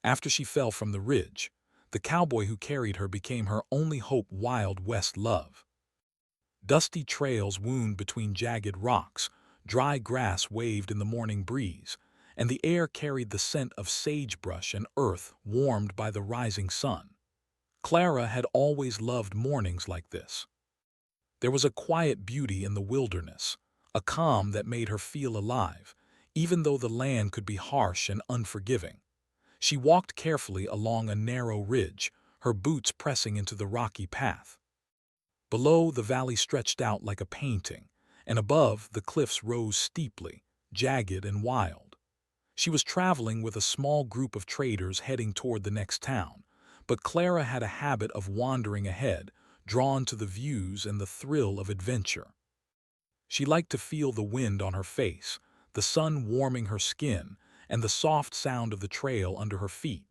After she fell from the ridge, the cowboy who carried her became her only hope. Wild West love. Dusty trails wound between jagged rocks, dry grass waved in the morning breeze, and the air carried the scent of sagebrush and earth warmed by the rising sun. Clara had always loved mornings like this. There was a quiet beauty in the wilderness, a calm that made her feel alive, even though the land could be harsh and unforgiving. She walked carefully along a narrow ridge, her boots pressing into the rocky path. Below, the valley stretched out like a painting, and above, the cliffs rose steeply, jagged and wild. She was traveling with a small group of traders heading toward the next town, but Clara had a habit of wandering ahead, drawn to the views and the thrill of adventure. She liked to feel the wind on her face, the sun warming her skin, and the soft sound of the trail under her feet.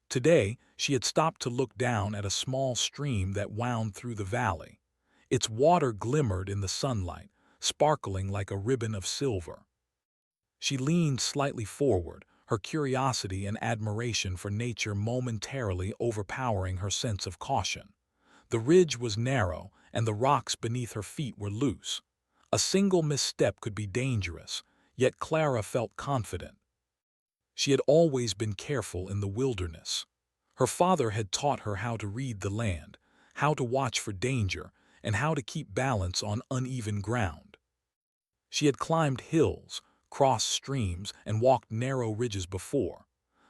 Today, she had stopped to look down at a small stream that wound through the valley. Its water glimmered in the sunlight, sparkling like a ribbon of silver. She leaned slightly forward, her curiosity and admiration for nature momentarily overpowering her sense of caution. The ridge was narrow, and the rocks beneath her feet were loose. A single misstep could be dangerous, yet Clara felt confident. She had always been careful in the wilderness. Her father had taught her how to read the land, how to watch for danger, and how to keep balance on uneven ground. She had climbed hills, crossed streams, and walked narrow ridges before.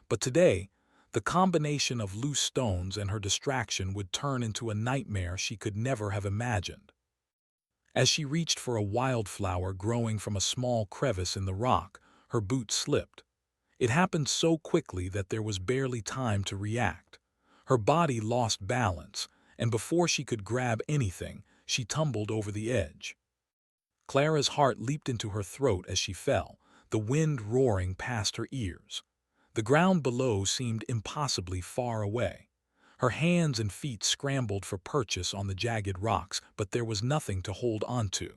But today, the combination of loose stones and her distraction would turn into a nightmare she could never have imagined. As she reached for a wildflower growing from a small crevice in the rock, her boot slipped. It happened so quickly that there was barely time to react. Her body lost balance, and before she could grab anything, she tumbled over the edge. Clara's heart leaped into her throat as she fell, the wind roaring past her ears. The ground below seemed impossibly far away. Her hands and feet scrambled for purchase on the jagged rocks, but there was nothing to hold onto.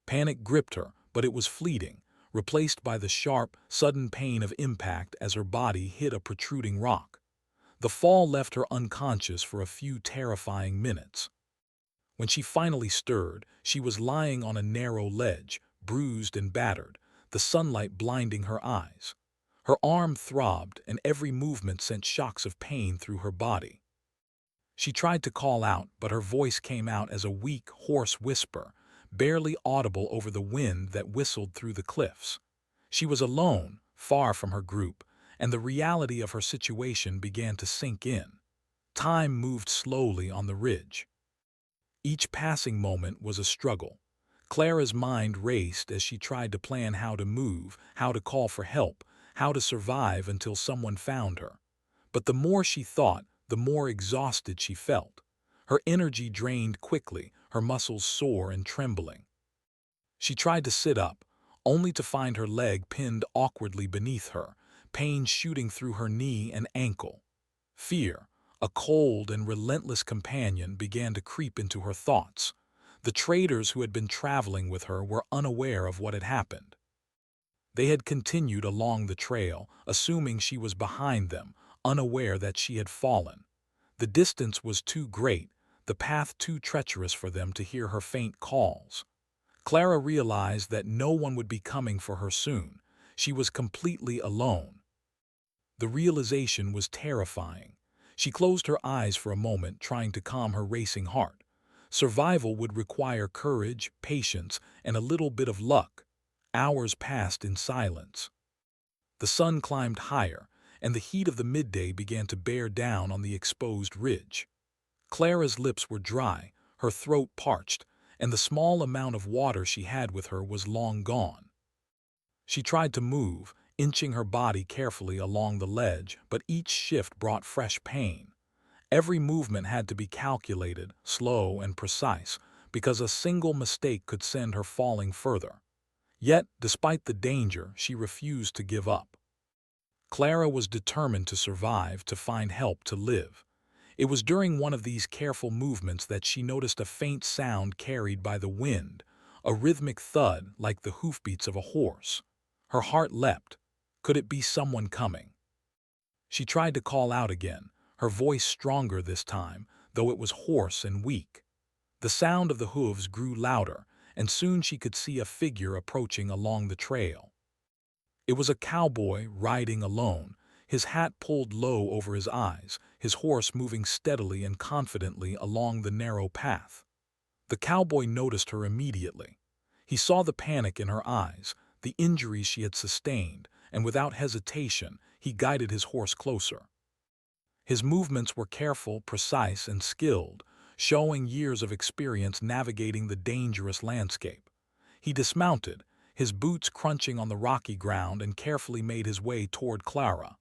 Panic gripped her, but it was fleeting, replaced by the sharp, sudden pain of impact as her body hit a protruding rock. The fall left her unconscious for a few terrifying minutes. When she finally stirred, she was lying on a narrow ledge, bruised and battered, the sunlight blinding her eyes. Her arm throbbed, and every movement sent shocks of pain through her body. She tried to call out, but her voice came out as a weak, hoarse whisper, barely audible over the wind that whistled through the cliffs. She was alone, far from her group, and the reality of her situation began to sink in. Time moved slowly on the ridge. Each passing moment was a struggle. Clara's mind raced as she tried to plan how to move, how to call for help, how to survive until someone found her. But the more she thought, the more exhausted she felt. Her energy drained quickly, her muscles sore and trembling. She tried to sit up, only to find her leg pinned awkwardly beneath her, pain shooting through her knee and ankle. Fear, a cold and relentless companion, began to creep into her thoughts. The traders who had been traveling with her were unaware of what had happened. They had continued along the trail, assuming she was behind them, unaware that she had fallen. The distance was too great, the path too treacherous for them to hear her faint calls. Clara realized that no one would be coming for her soon. She was completely alone. The realization was terrifying. She closed her eyes for a moment, trying to calm her racing heart. Survival would require courage, patience, and a little bit of luck. Hours passed in silence. The sun climbed higher, and the heat of the midday began to bear down on the exposed ridge. Clara's lips were dry, her throat parched, and the small amount of water she had with her was long gone. She tried to move, inching her body carefully along the ledge, but each shift brought fresh pain. Every movement had to be calculated, slow and precise, because a single mistake could send her falling further. Yet, despite the danger, she refused to give up. Clara was determined to survive, to find help, to live. It was during one of these careful movements that she noticed a faint sound carried by the wind, a rhythmic thud like the hoofbeats of a horse. Her heart leapt. Could it be someone coming? She tried to call out again, her voice stronger this time, though it was hoarse and weak. The sound of the hooves grew louder, and soon she could see a figure approaching along the trail. It was a cowboy riding alone, his hat pulled low over his eyes, his horse moving steadily and confidently along the narrow path. The cowboy noticed her immediately. He saw the panic in her eyes, the injuries she had sustained, and without hesitation, he guided his horse closer. His movements were careful, precise, and skilled, showing years of experience navigating the dangerous landscape. He dismounted, his boots crunching on the rocky ground, and carefully made his way toward Clara.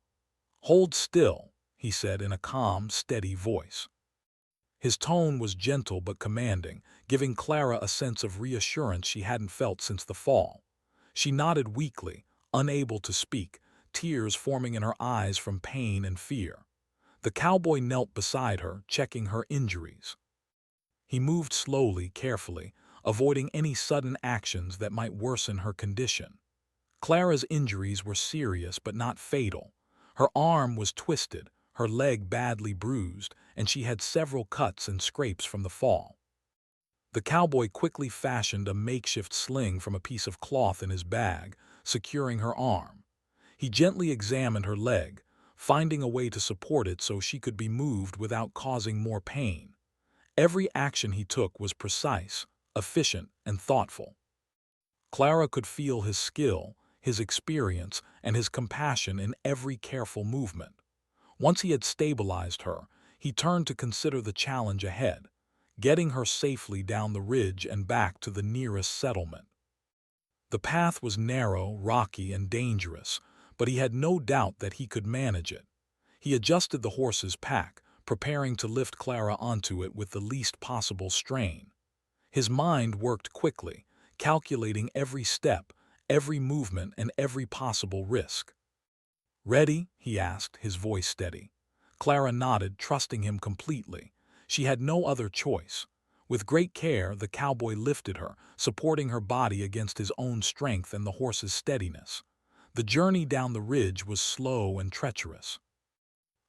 "Hold still," he said in a calm, steady voice. His tone was gentle but commanding, giving Clara a sense of reassurance she hadn't felt since the fall. She nodded weakly, unable to speak, tears forming in her eyes from pain and fear. The cowboy knelt beside her, checking her injuries. He moved slowly, carefully, avoiding any sudden actions that might worsen her condition. Clara's injuries were serious but not fatal. Her arm was twisted, her leg badly bruised, and she had several cuts and scrapes from the fall. The cowboy quickly fashioned a makeshift sling from a piece of cloth in his bag, securing her arm. He gently examined her leg, finding a way to support it so she could be moved without causing more pain. Every action he took was precise, efficient, and thoughtful. Clara could feel his skill, his experience, and his compassion in every careful movement. Once he had stabilized her, he turned to consider the challenge ahead, getting her safely down the ridge and back to the nearest settlement. The path was narrow, rocky, and dangerous, but he had no doubt that he could manage it. He adjusted the horse's pack, preparing to lift Clara onto it with the least possible strain. His mind worked quickly, calculating every step, every movement, and every possible risk. "Ready?" he asked, his voice steady. Clara nodded, trusting him completely. She had no other choice. With great care, the cowboy lifted her, supporting her body against his own strength and the horse's steadiness. The journey down the ridge was slow and treacherous.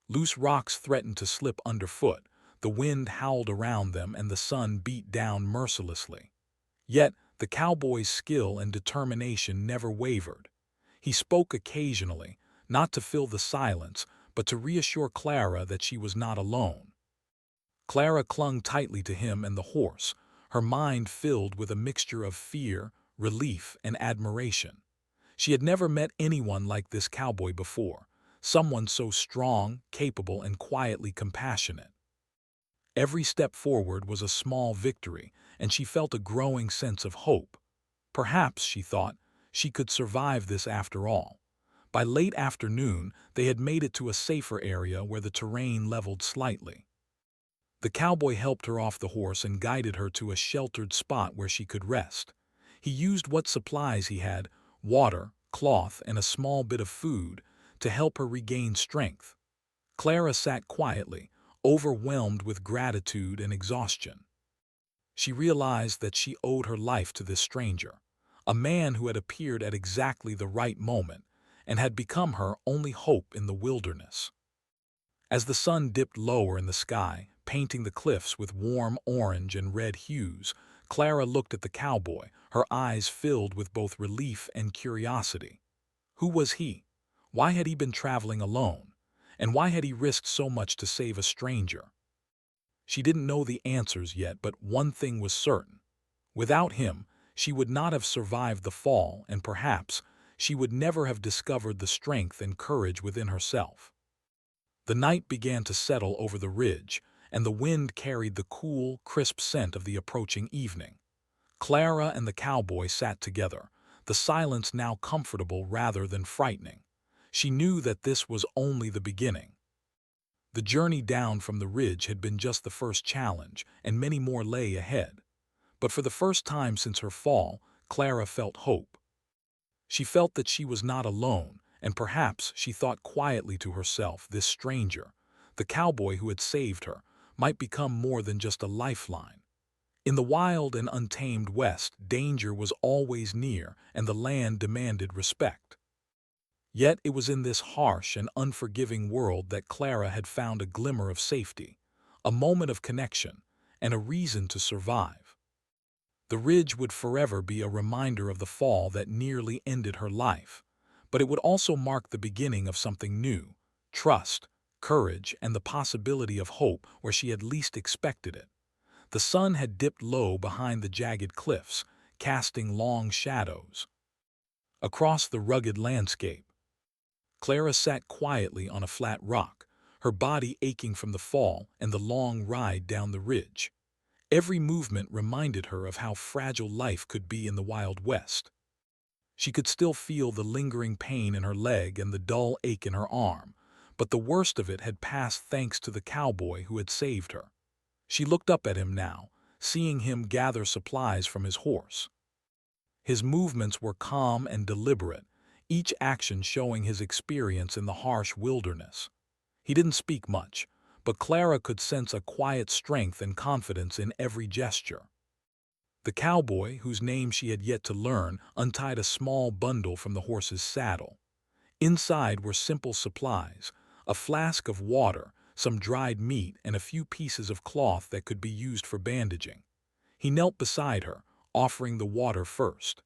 Loose rocks threatened to slip underfoot, the wind howled around them, and the sun beat down mercilessly. Yet, the cowboy's skill and determination never wavered. He spoke occasionally, not to fill the silence, but to reassure Clara that she was not alone. Clara clung tightly to him and the horse, her mind filled with a mixture of fear, relief, and admiration. She had never met anyone like this cowboy before, someone so strong, capable, and quietly compassionate. Every step forward was a small victory, and she felt a growing sense of hope. Perhaps, she thought, she could survive this after all. By late afternoon, they had made it to a safer area where the terrain leveled slightly. The cowboy helped her off the horse and guided her to a sheltered spot where she could rest. He used what supplies he had, water, cloth, and a small bit of food, to help her regain strength. Clara sat quietly, overwhelmed with gratitude and exhaustion. She realized that she owed her life to this stranger, a man who had appeared at exactly the right moment and had become her only hope in the wilderness. As the sun dipped lower in the sky, painting the cliffs with warm orange and red hues, Clara looked at the cowboy, her eyes filled with both relief and curiosity. Who was he? Why had he been traveling alone? And why had he risked so much to save a stranger? She didn't know the answers yet, but one thing was certain. Without him, she would not have survived the fall, and perhaps she would never have discovered the strength and courage within herself. The night began to settle over the ridge, and the wind carried the cool, crisp scent of the approaching evening. Clara and the cowboy sat together, the silence now comfortable rather than frightening. She knew that this was only the beginning. The journey down from the ridge had been just the first challenge, and many more lay ahead. But for the first time since her fall, Clara felt hope. She felt that she was not alone, and perhaps she thought quietly to herself, this stranger, the cowboy who had saved her, might become more than just a lifeline. In the wild and untamed West, danger was always near, and the land demanded respect. Yet it was in this harsh and unforgiving world that Clara had found a glimmer of safety, a moment of connection, and a reason to survive. The ridge would forever be a reminder of the fall that nearly ended her life, but it would also mark the beginning of something new: trust, courage, and the possibility of hope where she had least expected it. The sun had dipped low behind the jagged cliffs, casting long shadows across the rugged landscape. Clara sat quietly on a flat rock, her body aching from the fall and the long ride down the ridge. Every movement reminded her of how fragile life could be in the Wild West. She could still feel the lingering pain in her leg and the dull ache in her arm, but the worst of it had passed thanks to the cowboy who had saved her. She looked up at him now, seeing him gather supplies from his horse. His movements were calm and deliberate, each action showing his experience in the harsh wilderness. He didn't speak much, but Clara could sense a quiet strength and confidence in every gesture. The cowboy, whose name she had yet to learn, untied a small bundle from the horse's saddle. Inside were simple supplies: a flask of water, some dried meat, and a few pieces of cloth that could be used for bandaging. He knelt beside her, offering the water first.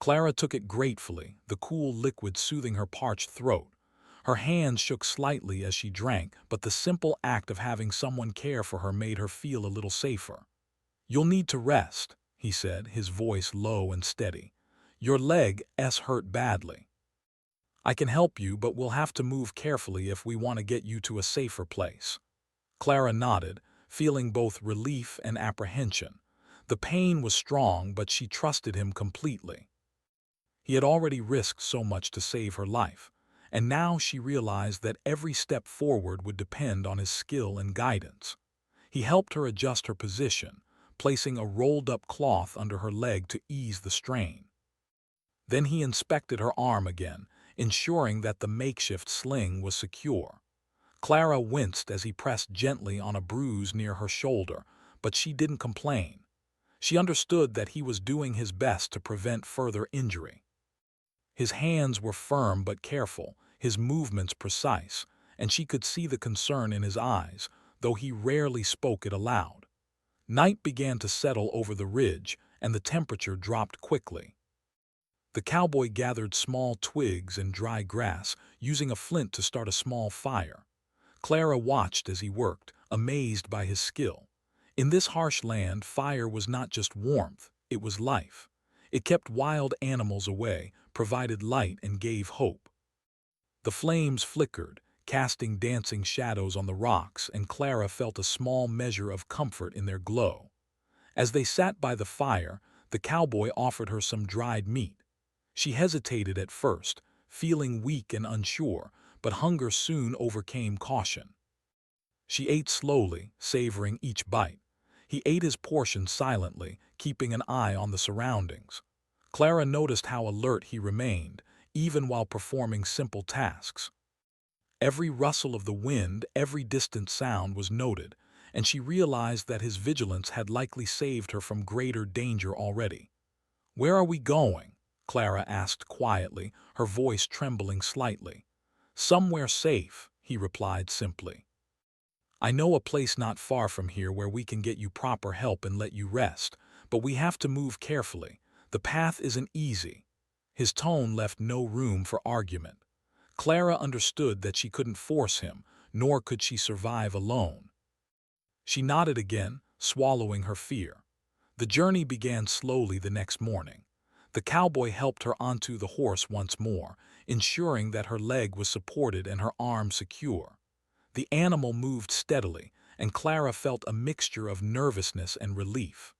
Clara took it gratefully, the cool liquid soothing her parched throat. Her hands shook slightly as she drank, but the simple act of having someone care for her made her feel a little safer. "You'll need to rest," he said, his voice low and steady. "Your leg's hurt badly. I can help you, but we'll have to move carefully if we want to get you to a safer place." Clara nodded, feeling both relief and apprehension. The pain was strong, but she trusted him completely. He had already risked so much to save her life, and now she realized that every step forward would depend on his skill and guidance. He helped her adjust her position, placing a rolled-up cloth under her leg to ease the strain. Then he inspected her arm again, ensuring that the makeshift sling was secure. Clara winced as he pressed gently on a bruise near her shoulder, but she didn't complain. She understood that he was doing his best to prevent further injury. His hands were firm but careful, his movements precise, and she could see the concern in his eyes, though he rarely spoke it aloud. Night began to settle over the ridge, and the temperature dropped quickly. The cowboy gathered small twigs and dry grass, using a flint to start a small fire. Clara watched as he worked, amazed by his skill. In this harsh land, fire was not just warmth, it was life. It kept wild animals away, provided light, and gave hope. The flames flickered, casting dancing shadows on the rocks, and Clara felt a small measure of comfort in their glow. As they sat by the fire, the cowboy offered her some dried meat. She hesitated at first, feeling weak and unsure, but hunger soon overcame caution. She ate slowly, savoring each bite. He ate his portion silently, keeping an eye on the surroundings. Clara noticed how alert he remained, even while performing simple tasks. Every rustle of the wind, every distant sound was noted, and she realized that his vigilance had likely saved her from greater danger already. "Where are we going?" Clara asked quietly, her voice trembling slightly. "Somewhere safe," he replied simply. "I know a place not far from here where we can get you proper help and let you rest, but we have to move carefully. The path isn't easy." His tone left no room for argument. Clara understood that she couldn't force him, nor could she survive alone. She nodded again, swallowing her fear. The journey began slowly the next morning. The cowboy helped her onto the horse once more, ensuring that her leg was supported and her arm secure. The animal moved steadily, and Clara felt a mixture of nervousness and relief.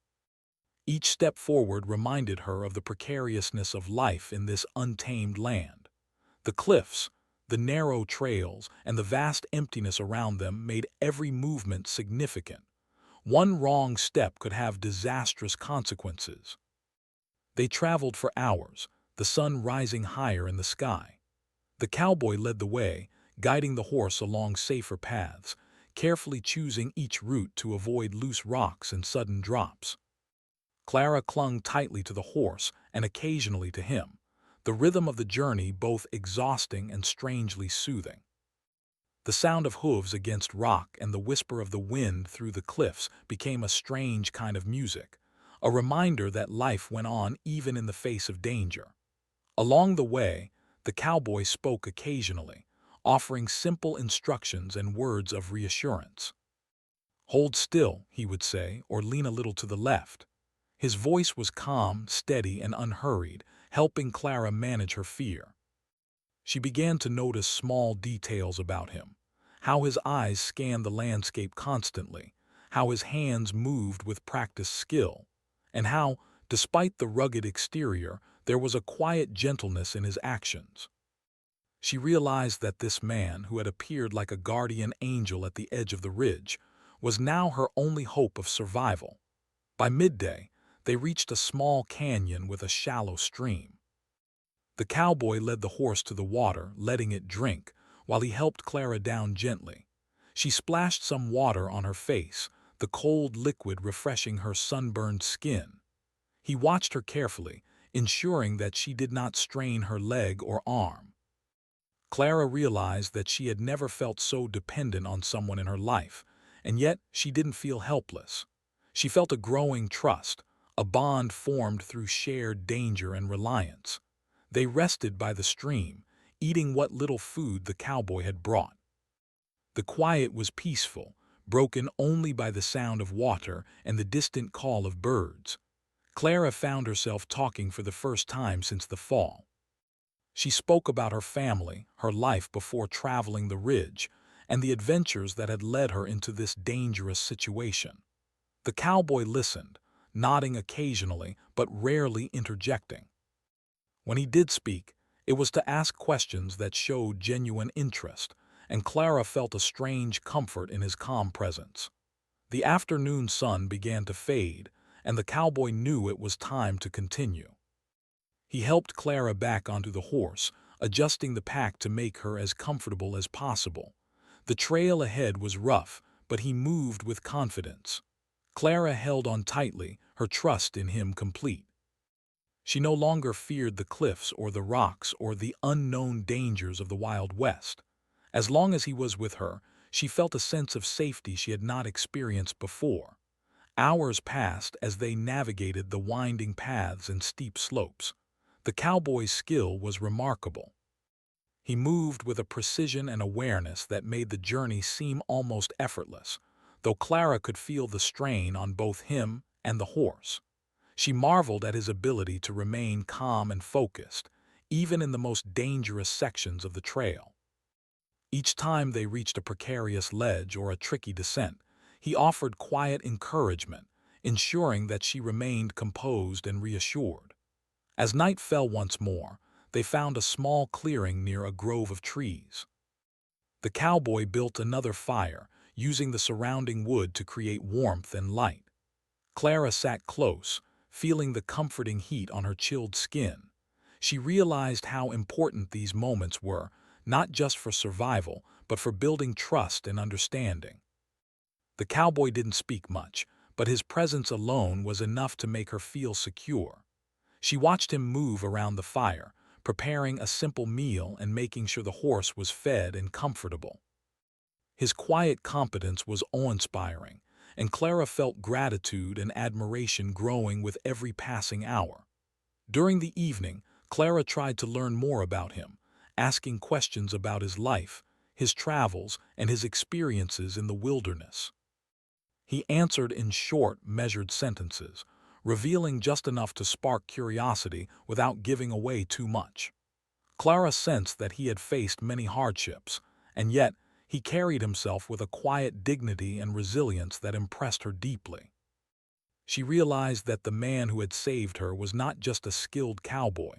Each step forward reminded her of the precariousness of life in this untamed land. The cliffs, the narrow trails, and the vast emptiness around them made every movement significant. One wrong step could have disastrous consequences. They traveled for hours, the sun rising higher in the sky. The cowboy led the way, guiding the horse along safer paths, carefully choosing each route to avoid loose rocks and sudden drops. Clara clung tightly to the horse and occasionally to him. the rhythm of the journey both exhausting and strangely soothing. The sound of hooves against rock and the whisper of the wind through the cliffs became a strange kind of music, a reminder that life went on even in the face of danger. Along the way, the cowboy spoke occasionally, offering simple instructions and words of reassurance. "Hold still," he would say, or lean a little to the left. His voice was calm, steady, and unhurried, helping Clara manage her fear. She began to notice small details about him, how his eyes scanned the landscape constantly, how his hands moved with practiced skill, and how, despite the rugged exterior, there was a quiet gentleness in his actions. She realized that this man, who had appeared like a guardian angel at the edge of the ridge, was now her only hope of survival. By midday, they reached a small canyon with a shallow stream. The cowboy led the horse to the water, letting it drink, while he helped Clara down gently. She splashed some water on her face, the cold liquid refreshing her sunburned skin. He watched her carefully, ensuring that she did not strain her leg or arm. Clara realized that she had never felt so dependent on someone in her life, and yet she didn't feel helpless. She felt a growing trust, a bond formed through shared danger and reliance. They rested by the stream, eating what little food the cowboy had brought. The quiet was peaceful, broken only by the sound of water and the distant call of birds. Clara found herself talking for the first time since the fall. She spoke about her family, her life before traveling the ridge, and the adventures that had led her into this dangerous situation. The cowboy listened, nodding occasionally but rarely interjecting. When he did speak, it was to ask questions that showed genuine interest, and Clara felt a strange comfort in his calm presence. The afternoon sun began to fade, and the cowboy knew it was time to continue. He helped Clara back onto the horse, adjusting the pack to make her as comfortable as possible. The trail ahead was rough, but he moved with confidence. Clara held on tightly, her trust in him complete. She no longer feared the cliffs or the rocks or the unknown dangers of the Wild West. As long as he was with her, she felt a sense of safety she had not experienced before. Hours passed as they navigated the winding paths and steep slopes. The cowboy's skill was remarkable. He moved with a precision and awareness that made the journey seem almost effortless, though Clara could feel the strain on both him and the horse. She marveled at his ability to remain calm and focused, even in the most dangerous sections of the trail. Each time they reached a precarious ledge or a tricky descent, he offered quiet encouragement, ensuring that she remained composed and reassured. As night fell once more, they found a small clearing near a grove of trees. The cowboy built another fire, using the surrounding wood to create warmth and light. Clara sat close, feeling the comforting heat on her chilled skin. She realized how important these moments were, not just for survival, but for building trust and understanding. The cowboy didn't speak much, but his presence alone was enough to make her feel secure. She watched him move around the fire, preparing a simple meal and making sure the horse was fed and comfortable. His quiet competence was awe-inspiring, and Clara felt gratitude and admiration growing with every passing hour. During the evening, Clara tried to learn more about him, asking questions about his life, his travels, and his experiences in the wilderness. He answered in short, measured sentences, revealing just enough to spark curiosity without giving away too much. Clara sensed that he had faced many hardships, and yet he carried himself with a quiet dignity and resilience that impressed her deeply. She realized that the man who had saved her was not just a skilled cowboy.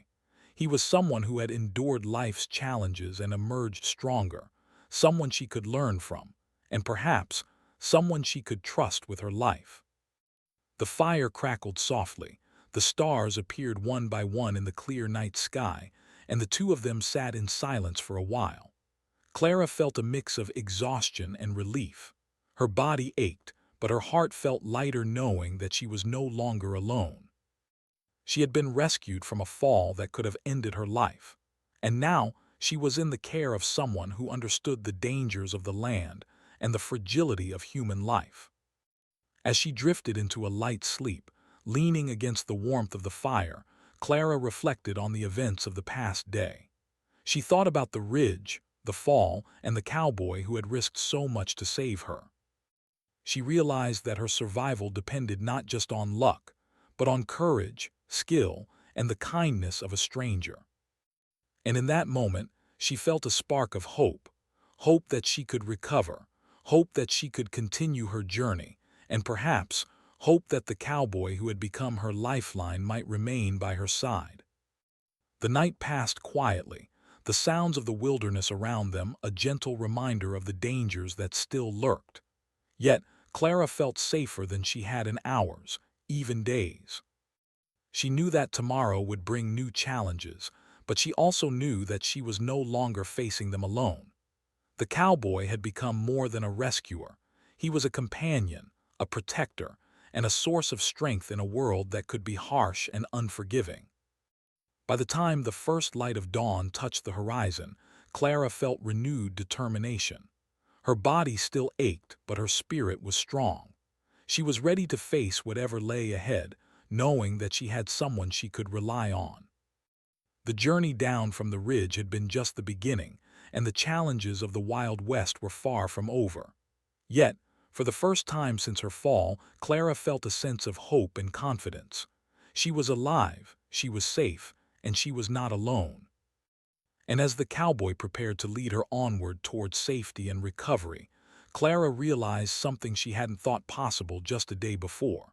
He was someone who had endured life's challenges and emerged stronger, someone she could learn from, and perhaps someone she could trust with her life. The fire crackled softly, the stars appeared one by one in the clear night sky, and the two of them sat in silence for a while. Clara felt a mix of exhaustion and relief. Her body ached, but her heart felt lighter knowing that she was no longer alone. She had been rescued from a fall that could have ended her life, and now she was in the care of someone who understood the dangers of the land and the fragility of human life. As she drifted into a light sleep, leaning against the warmth of the fire, Clara reflected on the events of the past day. She thought about the ridge, the fall, and the cowboy who had risked so much to save her. She realized that her survival depended not just on luck, but on courage, skill, and the kindness of a stranger. And in that moment, she felt a spark of hope, hope that she could recover, hope that she could continue her journey, and perhaps hope that the cowboy who had become her lifeline might remain by her side. The night passed quietly, the sounds of the wilderness around them a gentle reminder of the dangers that still lurked. Yet, Clara felt safer than she had in hours, even days. She knew that tomorrow would bring new challenges, but she also knew that she was no longer facing them alone. The cowboy had become more than a rescuer. He was a companion, a protector, and a source of strength in a world that could be harsh and unforgiving. By the time the first light of dawn touched the horizon, Clara felt renewed determination. Her body still ached, but her spirit was strong. She was ready to face whatever lay ahead, knowing that she had someone she could rely on. The journey down from the ridge had been just the beginning, and the challenges of the Wild West were far from over. Yet, for the first time since her fall, Clara felt a sense of hope and confidence. She was alive, she was safe, and she was not alone. And as the cowboy prepared to lead her onward towards safety and recovery, Clara realized something she hadn't thought possible just a day before.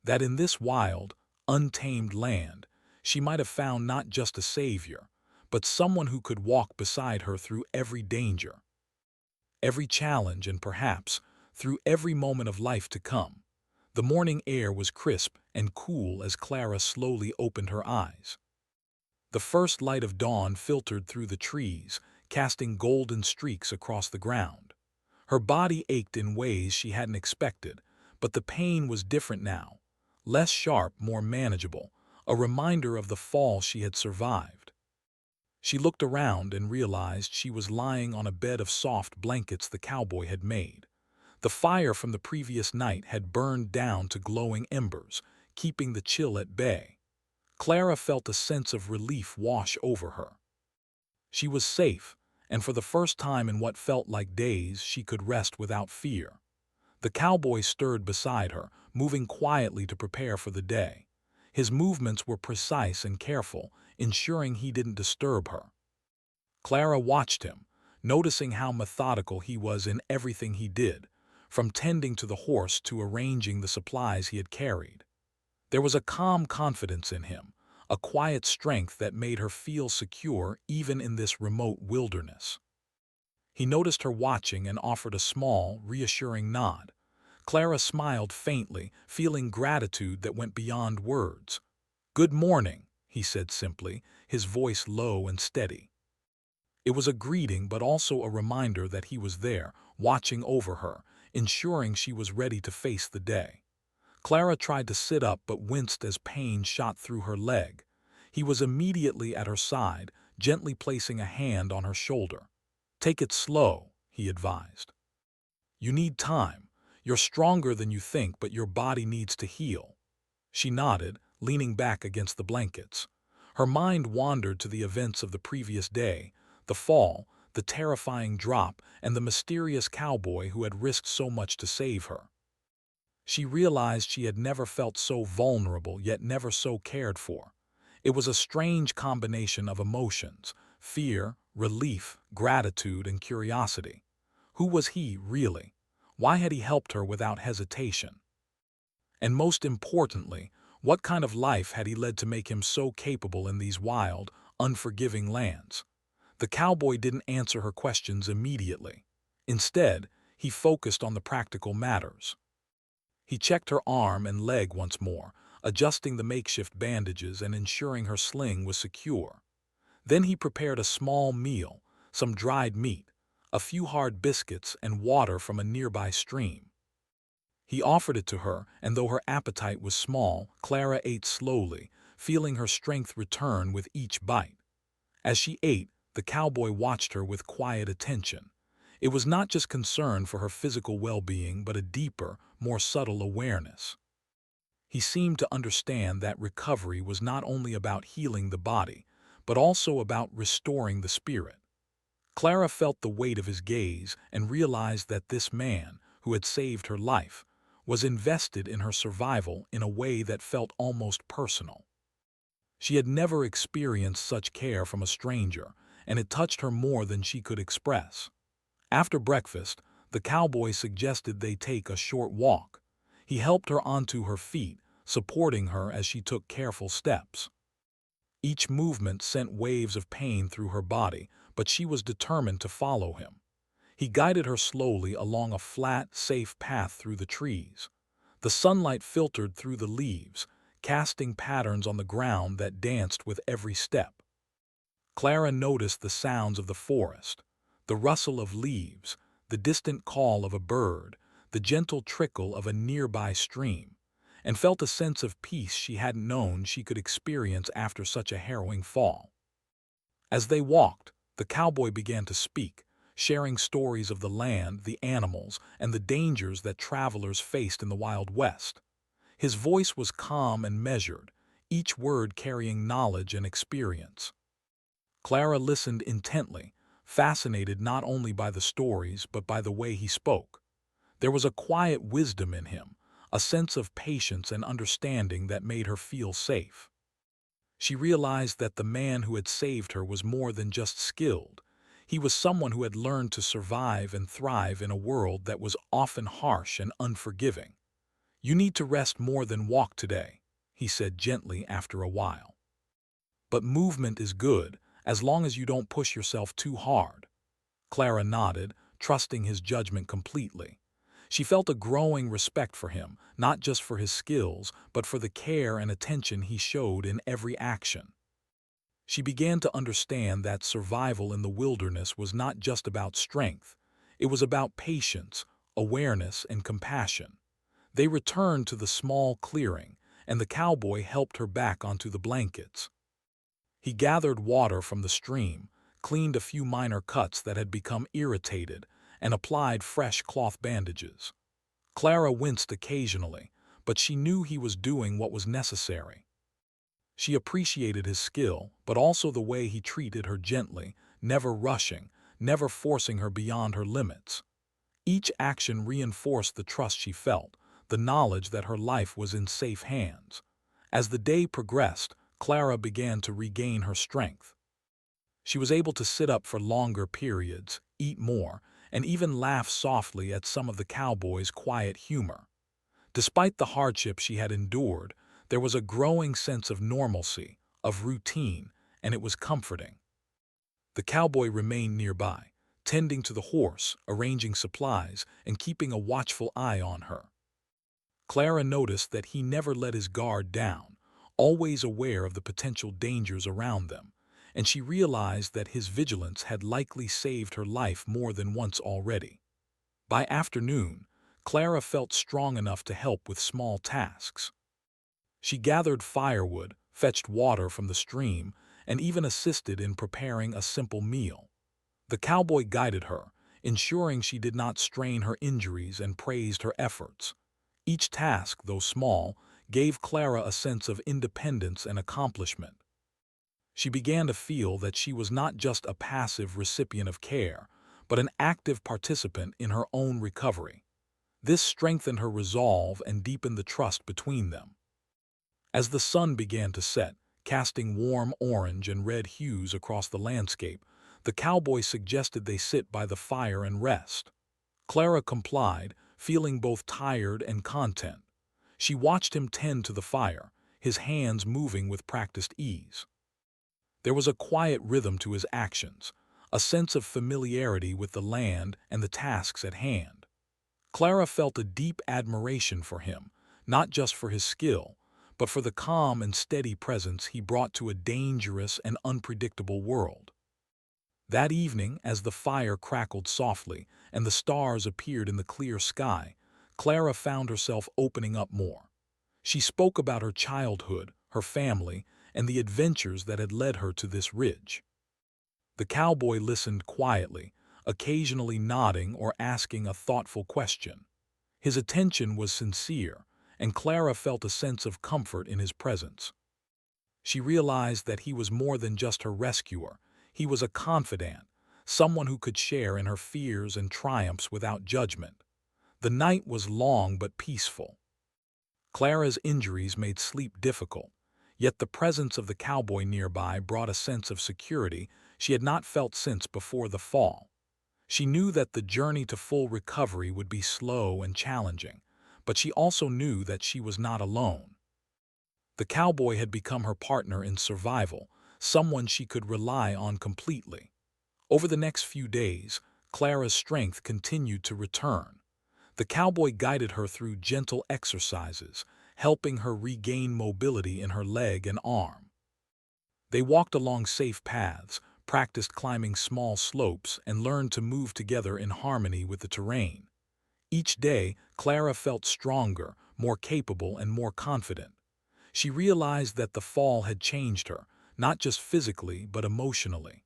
That in this wild, untamed land, she might have found not just a savior, but someone who could walk beside her through every danger, every challenge, and perhaps through every moment of life to come. The morning air was crisp and cool as Clara slowly opened her eyes. The first light of dawn filtered through the trees, casting golden streaks across the ground. Her body ached in ways she hadn't expected, but the pain was different now. Less sharp, more manageable, a reminder of the fall she had survived. She looked around and realized she was lying on a bed of soft blankets the cowboy had made. The fire from the previous night had burned down to glowing embers, keeping the chill at bay. Clara felt a sense of relief wash over her. She was safe, and for the first time in what felt like days, she could rest without fear. The cowboy stirred beside her, moving quietly to prepare for the day. His movements were precise and careful, ensuring he didn't disturb her. Clara watched him, noticing how methodical he was in everything he did, from tending to the horse to arranging the supplies he had carried. There was a calm confidence in him, a quiet strength that made her feel secure even in this remote wilderness. He noticed her watching and offered a small, reassuring nod. Clara smiled faintly, feeling gratitude that went beyond words. "Good morning," he said simply, his voice low and steady. It was a greeting but also a reminder that he was there, watching over her, ensuring she was ready to face the day. Clara tried to sit up but winced as pain shot through her leg. He was immediately at her side, gently placing a hand on her shoulder. "Take it slow," he advised. "You need time. You're stronger than you think, but your body needs to heal." She nodded, leaning back against the blankets. Her mind wandered to the events of the previous day, the fall, the terrifying drop, and the mysterious cowboy who had risked so much to save her. She realized she had never felt so vulnerable yet never so cared for. It was a strange combination of emotions: fear, relief, gratitude, and curiosity. Who was he, really? Why had he helped her without hesitation? And most importantly, what kind of life had he led to make him so capable in these wild, unforgiving lands? The cowboy didn't answer her questions immediately. Instead, he focused on the practical matters. He checked her arm and leg once more, adjusting the makeshift bandages and ensuring her sling was secure. Then he prepared a small meal, some dried meat, a few hard biscuits, and water from a nearby stream. He offered it to her, and though her appetite was small, Clara ate slowly, feeling her strength return with each bite. As she ate, the cowboy watched her with quiet attention. It was not just concern for her physical well-being, but a deeper, more subtle awareness. He seemed to understand that recovery was not only about healing the body, but also about restoring the spirit. Clara felt the weight of his gaze and realized that this man, who had saved her life, was invested in her survival in a way that felt almost personal. She had never experienced such care from a stranger, and it touched her more than she could express. After breakfast, the cowboy suggested they take a short walk. He helped her onto her feet, supporting her as she took careful steps. Each movement sent waves of pain through her body, but she was determined to follow him. He guided her slowly along a flat, safe path through the trees. The sunlight filtered through the leaves, casting patterns on the ground that danced with every step. Clara noticed the sounds of the forest, the rustle of leaves, the distant call of a bird, the gentle trickle of a nearby stream, and felt a sense of peace she hadn't known she could experience after such a harrowing fall. As they walked, the cowboy began to speak, sharing stories of the land, the animals, and the dangers that travelers faced in the Wild West. His voice was calm and measured, each word carrying knowledge and experience. Clara listened intently, fascinated not only by the stories but by the way he spoke. There was a quiet wisdom in him, a sense of patience and understanding that made her feel safe. She realized that the man who had saved her was more than just skilled. He was someone who had learned to survive and thrive in a world that was often harsh and unforgiving. "You need to rest more than walk today," he said gently after a while. "But movement is good, as long as you don't push yourself too hard." Clara nodded, trusting his judgment completely. She felt a growing respect for him, not just for his skills, but for the care and attention he showed in every action. She began to understand that survival in the wilderness was not just about strength. It was about patience, awareness, and compassion. They returned to the small clearing, and the cowboy helped her back onto the blankets. He gathered water from the stream, cleaned a few minor cuts that had become irritated, and applied fresh cloth bandages. Clara winced occasionally, but she knew he was doing what was necessary. She appreciated his skill, but also the way he treated her gently, never rushing, never forcing her beyond her limits. Each action reinforced the trust she felt, the knowledge that her life was in safe hands. As the day progressed, Clara began to regain her strength. She was able to sit up for longer periods, eat more, and even laugh softly at some of the cowboy's quiet humor. Despite the hardship she had endured, there was a growing sense of normalcy, of routine, and it was comforting. The cowboy remained nearby, tending to the horse, arranging supplies, and keeping a watchful eye on her. Clara noticed that he never let his guard down, always aware of the potential dangers around them, and she realized that his vigilance had likely saved her life more than once already. By afternoon, Clara felt strong enough to help with small tasks. She gathered firewood, fetched water from the stream, and even assisted in preparing a simple meal. The cowboy guided her, ensuring she did not strain her injuries, and praised her efforts. Each task, though small, gave Clara a sense of independence and accomplishment. She began to feel that she was not just a passive recipient of care, but an active participant in her own recovery. This strengthened her resolve and deepened the trust between them. As the sun began to set, casting warm orange and red hues across the landscape, the cowboy suggested they sit by the fire and rest. Clara complied, feeling both tired and content. She watched him tend to the fire, his hands moving with practiced ease. There was a quiet rhythm to his actions, a sense of familiarity with the land and the tasks at hand. Clara felt a deep admiration for him, not just for his skill, but for the calm and steady presence he brought to a dangerous and unpredictable world. That evening, as the fire crackled softly and the stars appeared in the clear sky, Clara found herself opening up more. She spoke about her childhood, her family, and the adventures that had led her to this ridge. The cowboy listened quietly, occasionally nodding or asking a thoughtful question. His attention was sincere, and Clara felt a sense of comfort in his presence. She realized that he was more than just her rescuer. He was a confidant, someone who could share in her fears and triumphs without judgment. The night was long but peaceful. Clara's injuries made sleep difficult, yet the presence of the cowboy nearby brought a sense of security she had not felt since before the fall. She knew that the journey to full recovery would be slow and challenging, but she also knew that she was not alone. The cowboy had become her partner in survival, someone she could rely on completely. Over the next few days, Clara's strength continued to return. The cowboy guided her through gentle exercises, helping her regain mobility in her leg and arm. They walked along safe paths, practiced climbing small slopes, and learned to move together in harmony with the terrain. Each day, Clara felt stronger, more capable, and more confident. She realized that the fall had changed her, not just physically but emotionally.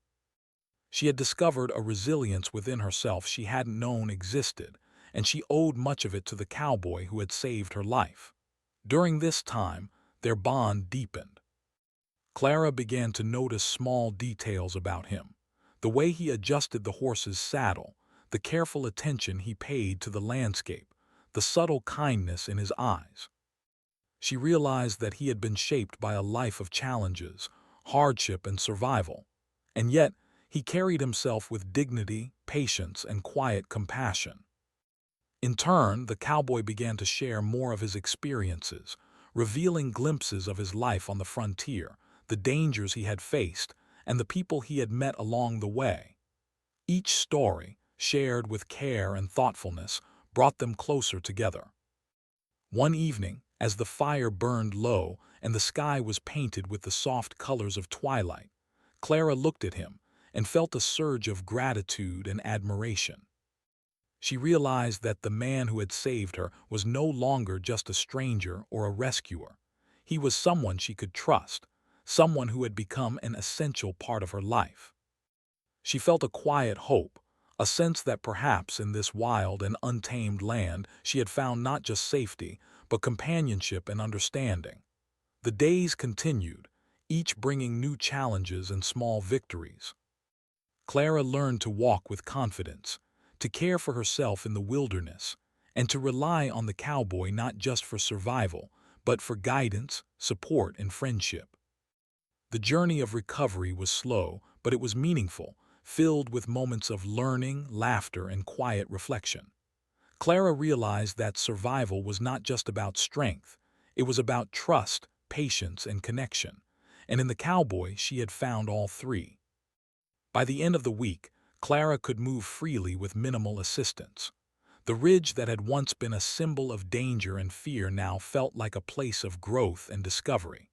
She had discovered a resilience within herself she hadn't known existed, and she owed much of it to the cowboy who had saved her life. During this time, their bond deepened. Clara began to notice small details about him: the way he adjusted the horse's saddle, the careful attention he paid to the landscape, the subtle kindness in his eyes. She realized that he had been shaped by a life of challenges, hardship, and survival, and yet he carried himself with dignity, patience, and quiet compassion. In turn, the cowboy began to share more of his experiences, revealing glimpses of his life on the frontier, the dangers he had faced, and the people he had met along the way. Each story, shared with care and thoughtfulness, brought them closer together. One evening, as the fire burned low and the sky was painted with the soft colors of twilight, Clara looked at him and felt a surge of gratitude and admiration. She realized that the man who had saved her was no longer just a stranger or a rescuer. He was someone she could trust, someone who had become an essential part of her life. She felt a quiet hope, a sense that perhaps in this wild and untamed land she had found not just safety, but companionship and understanding. The days continued, each bringing new challenges and small victories. Clara learned to walk with confidence, to care for herself in the wilderness, and to rely on the cowboy not just for survival, but for guidance, support, and friendship. The journey of recovery was slow, but it was meaningful, filled with moments of learning, laughter, and quiet reflection. Clara realized that survival was not just about strength, it was about trust, patience, and connection, and in the cowboy she had found all three. By the end of the week, Clara could move freely with minimal assistance. The ridge that had once been a symbol of danger and fear now felt like a place of growth and discovery.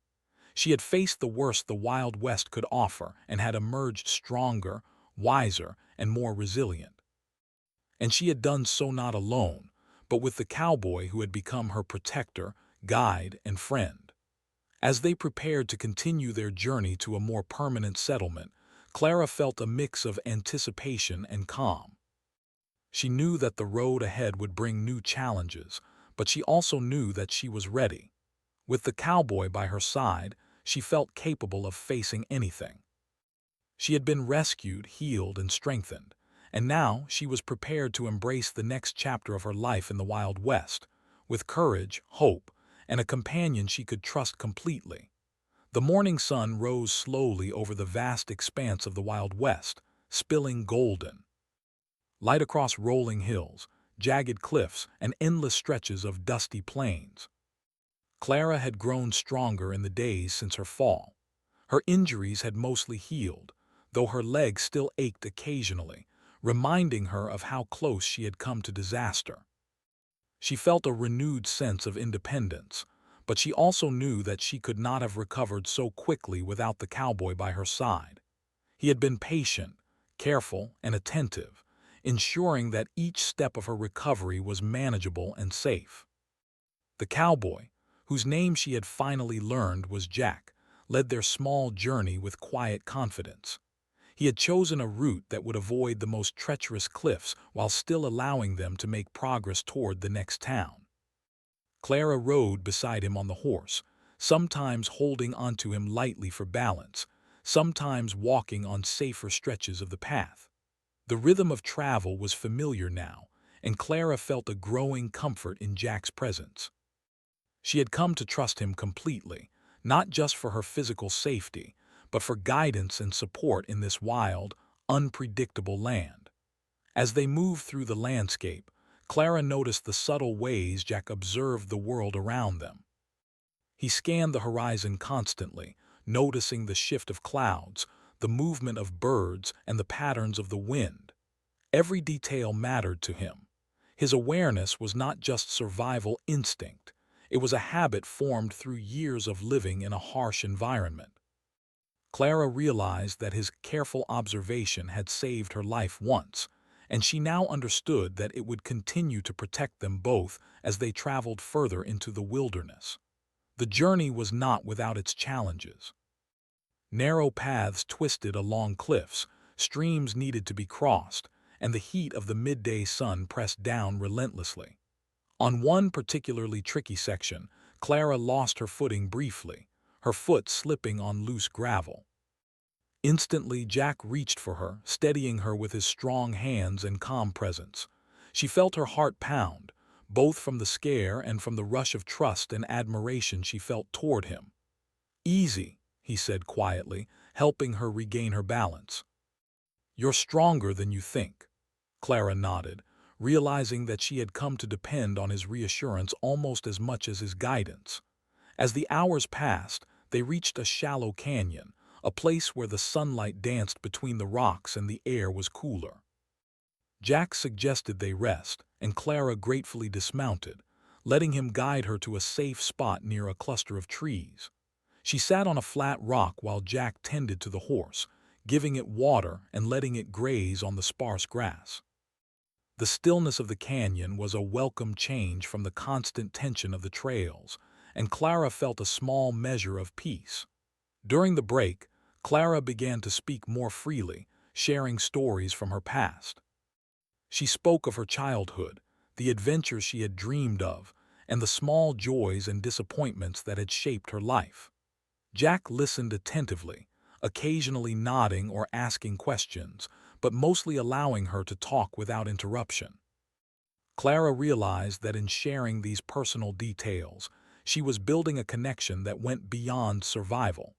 She had faced the worst the Wild West could offer and had emerged stronger, wiser, and more resilient. And she had done so not alone, but with the cowboy who had become her protector, guide, and friend. As they prepared to continue their journey to a more permanent settlement, Clara felt a mix of anticipation and calm. She knew that the road ahead would bring new challenges, but she also knew that she was ready. With the cowboy by her side, she felt capable of facing anything. She had been rescued, healed, and strengthened, and now she was prepared to embrace the next chapter of her life in the Wild West, with courage, hope, and a companion she could trust completely. The morning sun rose slowly over the vast expanse of the Wild West, spilling golden light across rolling hills, jagged cliffs, and endless stretches of dusty plains. Clara had grown stronger in the days since her fall. Her injuries had mostly healed, though her legs still ached occasionally, reminding her of how close she had come to disaster. She felt a renewed sense of independence, but she also knew that she could not have recovered so quickly without the cowboy by her side. He had been patient, careful, and attentive, ensuring that each step of her recovery was manageable and safe. The cowboy, whose name she had finally learned was Jack, led their small journey with quiet confidence. He had chosen a route that would avoid the most treacherous cliffs while still allowing them to make progress toward the next town. Clara rode beside him on the horse, sometimes holding onto him lightly for balance, sometimes walking on safer stretches of the path. The rhythm of travel was familiar now, and Clara felt a growing comfort in Jack's presence. She had come to trust him completely, not just for her physical safety, but for guidance and support in this wild, unpredictable land. As they moved through the landscape, Clara noticed the subtle ways Jack observed the world around them. He scanned the horizon constantly, noticing the shift of clouds, the movement of birds, and the patterns of the wind. Every detail mattered to him. His awareness was not just survival instinct, it was a habit formed through years of living in a harsh environment. Clara realized that his careful observation had saved her life once, and she now understood that it would continue to protect them both as they traveled further into the wilderness. The journey was not without its challenges. Narrow paths twisted along cliffs, streams needed to be crossed, and the heat of the midday sun pressed down relentlessly. On one particularly tricky section, Clara lost her footing briefly, her foot slipping on loose gravel. Instantly, Jack reached for her, steadying her with his strong hands and calm presence. She felt her heart pound, both from the scare and from the rush of trust and admiration she felt toward him. "Easy," he said quietly, helping her regain her balance. "You're stronger than you think." Clara nodded, realizing that she had come to depend on his reassurance almost as much as his guidance. As the hours passed, they reached a shallow canyon, a place where the sunlight danced between the rocks and the air was cooler. Jack suggested they rest, and Clara gratefully dismounted, letting him guide her to a safe spot near a cluster of trees. She sat on a flat rock while Jack tended to the horse, giving it water and letting it graze on the sparse grass. The stillness of the canyon was a welcome change from the constant tension of the trails, and Clara felt a small measure of peace. During the break, Clara began to speak more freely, sharing stories from her past. She spoke of her childhood, the adventures she had dreamed of, and the small joys and disappointments that had shaped her life. Jack listened attentively, occasionally nodding or asking questions, but mostly allowing her to talk without interruption. Clara realized that in sharing these personal details, she was building a connection that went beyond survival.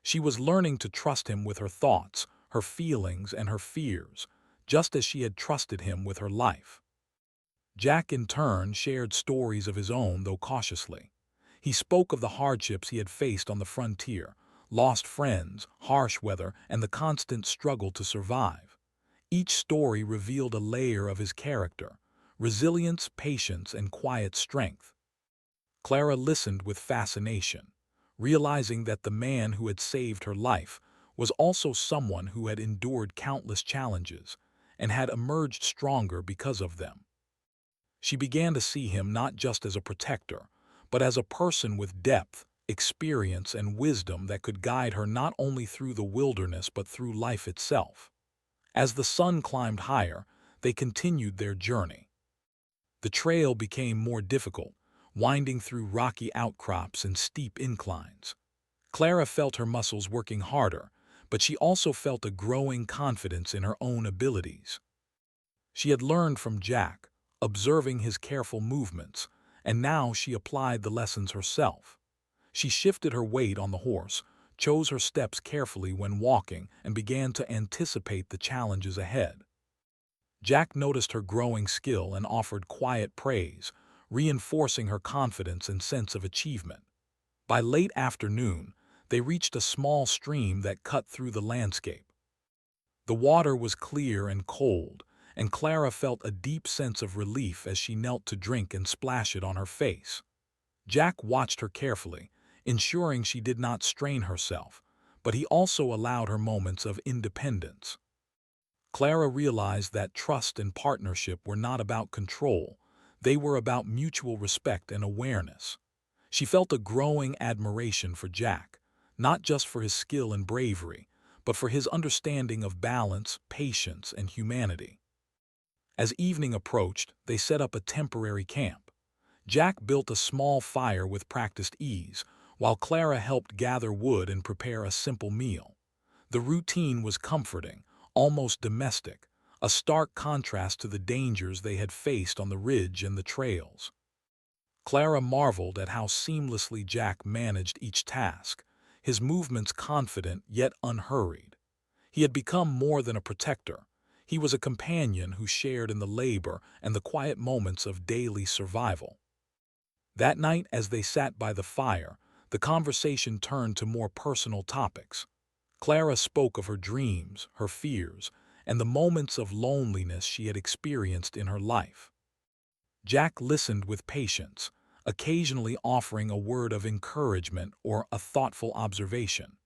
She was learning to trust him with her thoughts, her feelings, and her fears, just as she had trusted him with her life. Jack, in turn, shared stories of his own, though cautiously. He spoke of the hardships he had faced on the frontier, lost friends, harsh weather, and the constant struggle to survive. Each story revealed a layer of his character, resilience, patience, and quiet strength. Clara listened with fascination, realizing that the man who had saved her life was also someone who had endured countless challenges and had emerged stronger because of them. She began to see him not just as a protector, but as a person with depth, experience, and wisdom that could guide her not only through the wilderness but through life itself. As the sun climbed higher, they continued their journey. The trail became more difficult, winding through rocky outcrops and steep inclines. Clara felt her muscles working harder, but she also felt a growing confidence in her own abilities. She had learned from Jack, observing his careful movements, and now she applied the lessons herself. She shifted her weight on the horse, chose her steps carefully when walking, and began to anticipate the challenges ahead. Jack noticed her growing skill and offered quiet praise, reinforcing her confidence and sense of achievement. By late afternoon, they reached a small stream that cut through the landscape. The water was clear and cold, and Clara felt a deep sense of relief as she knelt to drink and splash it on her face. Jack watched her carefully, ensuring she did not strain herself, but he also allowed her moments of independence. Clara realized that trust and partnership were not about control, they were about mutual respect and awareness. She felt a growing admiration for Jack, not just for his skill and bravery, but for his understanding of balance, patience, and humanity. As evening approached, they set up a temporary camp. Jack built a small fire with practiced ease, while Clara helped gather wood and prepare a simple meal. The routine was comforting, almost domestic, a stark contrast to the dangers they had faced on the ridge and the trails. Clara marveled at how seamlessly Jack managed each task, his movements confident yet unhurried. He had become more than a protector. He was a companion who shared in the labor and the quiet moments of daily survival. That night, as they sat by the fire, the conversation turned to more personal topics. Clara spoke of her dreams, her fears, and the moments of loneliness she had experienced in her life. Jack listened with patience, occasionally offering a word of encouragement or a thoughtful observation.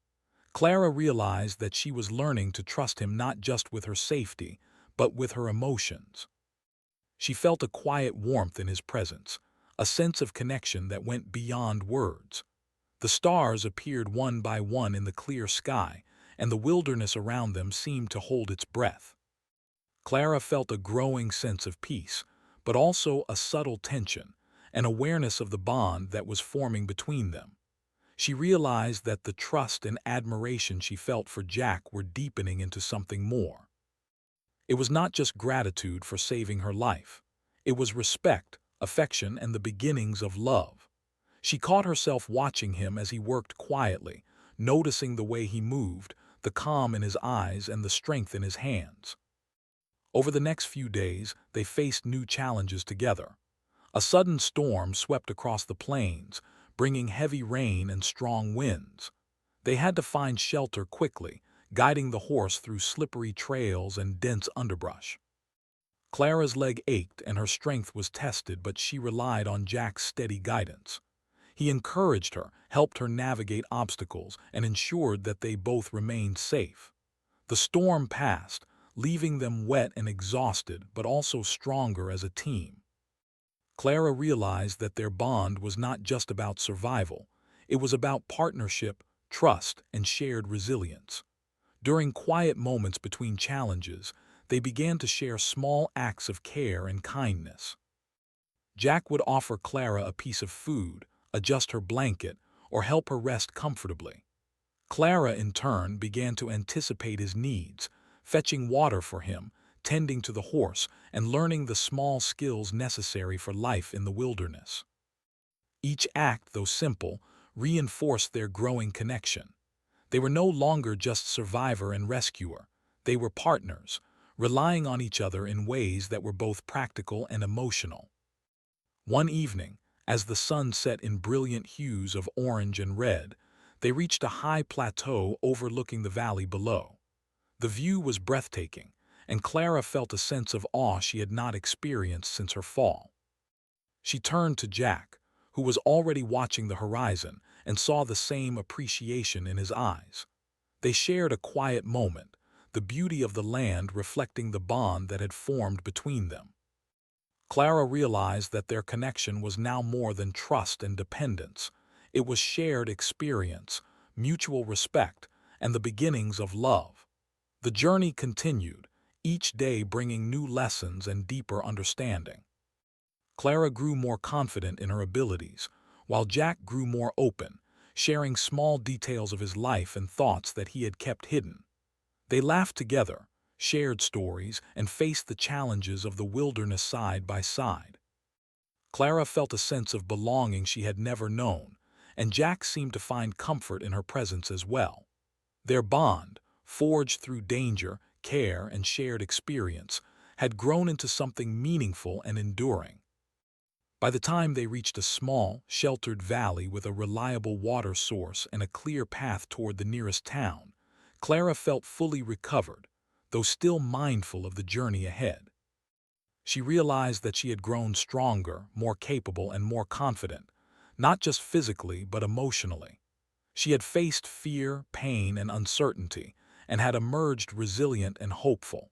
Clara realized that she was learning to trust him not just with her safety, but with her emotions. She felt a quiet warmth in his presence, a sense of connection that went beyond words. The stars appeared one by one in the clear sky, and the wilderness around them seemed to hold its breath. Clara felt a growing sense of peace, but also a subtle tension, an awareness of the bond that was forming between them. She realized that the trust and admiration she felt for Jack were deepening into something more. It was not just gratitude for saving her life. It was respect, affection, and the beginnings of love. She caught herself watching him as he worked quietly, noticing the way he moved, the calm in his eyes and the strength in his hands. Over the next few days, they faced new challenges together. A sudden storm swept across the plains, bringing heavy rain and strong winds. They had to find shelter quickly, guiding the horse through slippery trails and dense underbrush. Clara's leg ached and her strength was tested, but she relied on Jack's steady guidance. He encouraged her, helped her navigate obstacles, and ensured that they both remained safe. The storm passed, leaving them wet and exhausted, but also stronger as a team. Clara realized that their bond was not just about survival. It was about partnership, trust, and shared resilience. During quiet moments between challenges, they began to share small acts of care and kindness. Jack would offer Clara a piece of food, adjust her blanket, or help her rest comfortably. Clara, in turn, began to anticipate his needs, fetching water for him, tending to the horse, and learning the small skills necessary for life in the wilderness. Each act, though simple, reinforced their growing connection. They were no longer just survivor and rescuer. They were partners, relying on each other in ways that were both practical and emotional. One evening, as the sun set in brilliant hues of orange and red, they reached a high plateau overlooking the valley below. The view was breathtaking, and Clara felt a sense of awe she had not experienced since her fall. She turned to Jack, who was already watching the horizon, and saw the same appreciation in his eyes. They shared a quiet moment, the beauty of the land reflecting the bond that had formed between them. Clara realized that their connection was now more than trust and dependence. It was shared experience, mutual respect, and the beginnings of love. The journey continued, each day bringing new lessons and deeper understanding. Clara grew more confident in her abilities, while Jack grew more open, sharing small details of his life and thoughts that he had kept hidden. They laughed together, shared stories, and faced the challenges of the wilderness side by side. Clara felt a sense of belonging she had never known, and Jack seemed to find comfort in her presence as well. Their bond, forged through danger, care, and shared experience, had grown into something meaningful and enduring. By the time they reached a small, sheltered valley with a reliable water source and a clear path toward the nearest town, Clara felt fully recovered, though still mindful of the journey ahead. She realized that she had grown stronger, more capable, and more confident, not just physically but emotionally. She had faced fear, pain, and uncertainty, and had emerged resilient and hopeful.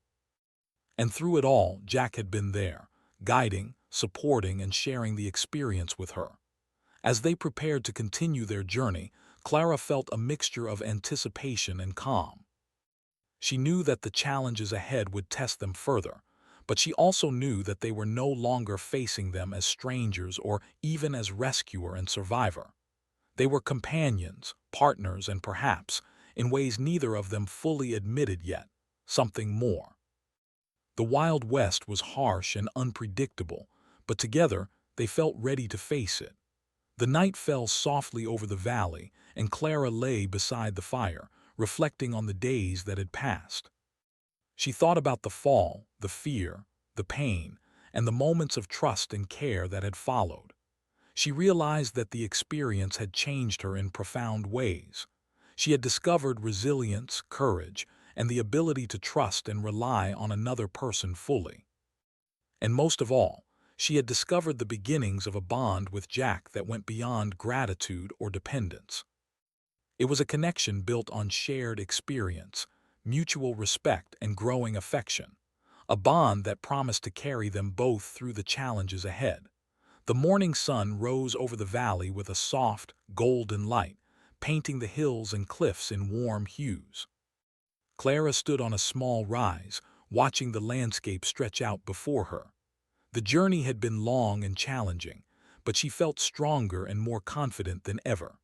And through it all, Jack had been there, guiding, supporting, and sharing the experience with her. As they prepared to continue their journey, Clara felt a mixture of anticipation and calm. She knew that the challenges ahead would test them further, but she also knew that they were no longer facing them as strangers or even as rescuer and survivor. They were companions, partners, and perhaps, in ways neither of them fully admitted yet, something more. The Wild West was harsh and unpredictable, but together they felt ready to face it. The night fell softly over the valley, and Clara lay beside the fire, reflecting on the days that had passed. She thought about the fall, the fear, the pain, and the moments of trust and care that had followed. She realized that the experience had changed her in profound ways. She had discovered resilience, courage, and the ability to trust and rely on another person fully. And most of all, she had discovered the beginnings of a bond with Jack that went beyond gratitude or dependence. It was a connection built on shared experience, mutual respect, and growing affection, a bond that promised to carry them both through the challenges ahead. The morning sun rose over the valley with a soft, golden light, painting the hills and cliffs in warm hues. Clara stood on a small rise, watching the landscape stretch out before her. The journey had been long and challenging, but she felt stronger and more confident than ever.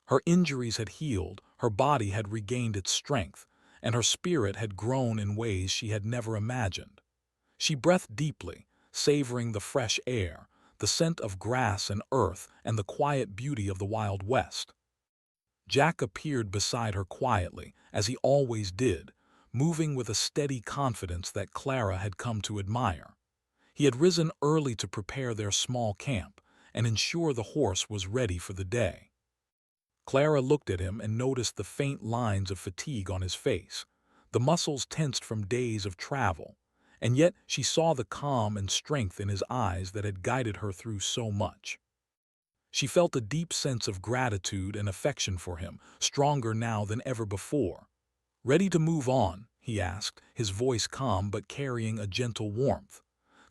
Her injuries had healed, her body had regained its strength, and her spirit had grown in ways she had never imagined. She breathed deeply, savoring the fresh air, the scent of grass and earth, and the quiet beauty of the Wild West. Jack appeared beside her quietly, as he always did, moving with a steady confidence that Clara had come to admire. He had risen early to prepare their small camp and ensure the horse was ready for the day. Clara looked at him and noticed the faint lines of fatigue on his face, the muscles tensed from days of travel, and yet she saw the calm and strength in his eyes that had guided her through so much. She felt a deep sense of gratitude and affection for him, stronger now than ever before. "Ready to move on?" he asked, his voice calm but carrying a gentle warmth.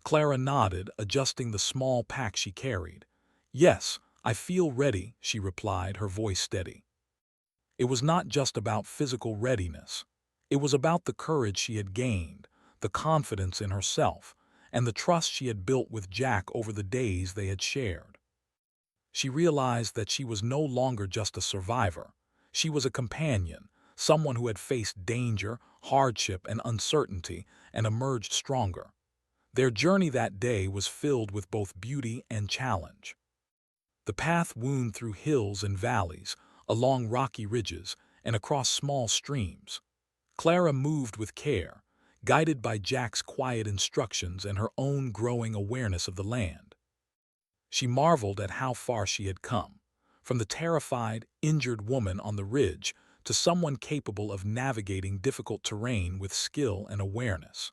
Clara nodded, adjusting the small pack she carried. "Yes, I feel ready," she replied, her voice steady. It was not just about physical readiness. It was about the courage she had gained, the confidence in herself, and the trust she had built with Jack over the days they had shared. She realized that she was no longer just a survivor. She was a companion, someone who had faced danger, hardship, and uncertainty and emerged stronger. Their journey that day was filled with both beauty and challenge. The path wound through hills and valleys, along rocky ridges, and across small streams. Clara moved with care, guided by Jack's quiet instructions and her own growing awareness of the land. She marveled at how far she had come, from the terrified, injured woman on the ridge to someone capable of navigating difficult terrain with skill and awareness.